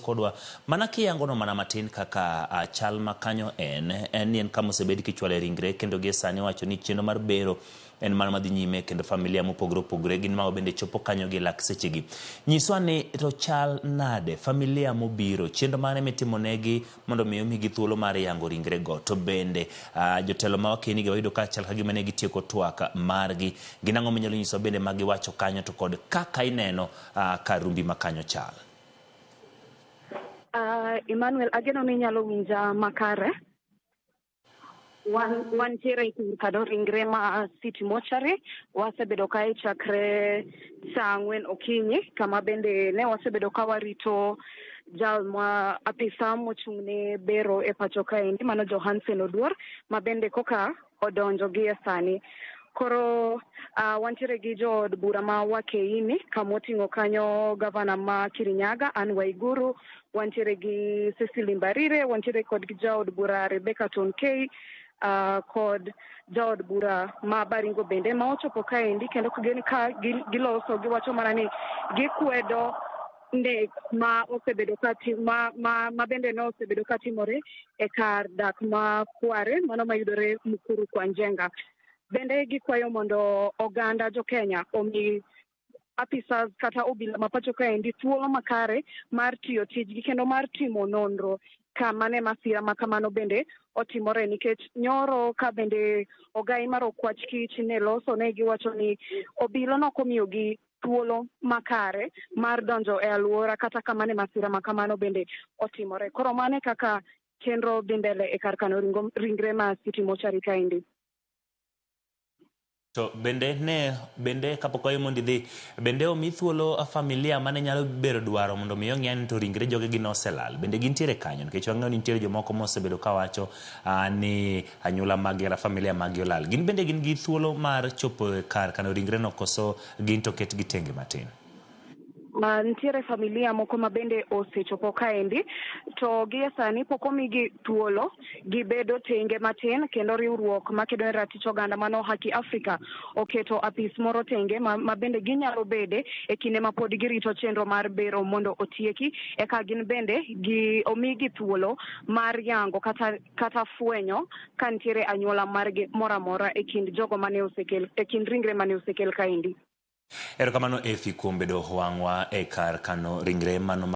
kodwa mana kiyangono mana matin kaka chal ma kanyo ni en kama osebed kichwale ringre kendo gi sani wacho ni chenro mar bero en mana madhi nyime kendo familia mopogore opogore gin mago bende chopo kanyo gi lak sechegi. Nyiswa ni to chal nade familia mobiro chenro mane mitimonegi mondo miyo migi thuolo mar yango ringre go, to bende jotelo ma wakeni gi wayudo ka chal kagima ne gitieko twak margi, ginang'o minyalo nyiswa bende magi wacho kanyo to kod kaka ineno karumbi ma kanyo chal. Emmanuel, ageno ni nyalo winja makare. Wan tiere kado ringre ma City Mortuary, wasebedo kae chakre saa 4 okinyi, kama bende ne wasebedo ka warito jal ma apisa mochung'ne bero e pacho kaendi, mano Johansen Oduor, ma bende koka odonjo gi e sani. Koro wantiere gi jood bura ma Wakeini, kamoting'o kanyo gavana ma Kirinyaga, Anne Waiguru, wantiere gi Cecily Mbarire, wantiere kod gi jaod bura Rebecca Tonkei, kod jaod bura ma Baringo bende ma ochopo kaendi, kendo kageni ka giloso giwacho mana ni gikwedo nek ma osebedo ma bende no osebedo katimore e kar dak ma Kware, mano mayudore Mukuru kwa Njenga. Bende gikwayo mondo oganda jo Kenya omi apisas kata obila ma pacho kaendi thuolo makare mar tiyo tijgi kendo mar timo nonro kama ne masira ma kamano bende otimore, nikech nyoro ka bende ogai mar okwach kich ne loso ne giwacho ni obila nokomiyo gi thuolo makare mar donjo e alwora kata kama ne masira ma kamano bende otimore. Koro mane kaka chenro dhi mbele e kar kano ringre ma City Mortuary kaendi. To bende kapok wayo mondo idhi, bende omi thuolo familia mane nyalo bero dwaro mondo miyo ng'eny to ringre joge gi noselal, bende gintiere kanyo, nikech wang'eyo ni nitiere jomoko mosebedo kawacho ni anyula magi kata familia magi olal. Gin bende gin gi thuolo mar chopo kar kano ringre no, koso gin to ket gi tenge matin? Nitiere familia moko ma bende osechopo kaendi, to gi sani pok omigi thuolo gibedo tenge matin, kendo riwruok makedo ne ratich oganda mano Haki Africa oketo apis moro tenge ma bende ginyalo bede e kinde ma pod girito chenro mar bero mondo otieki, eka gin bende omigi thuolo mar yango kata fwenyo ka nitiere anyuola margi mora mora e kind jogo mane osekel, e kind ringre mane osekel kaendi. Erokamano Efi kuom bedo wang'wa e kar kano ringre mano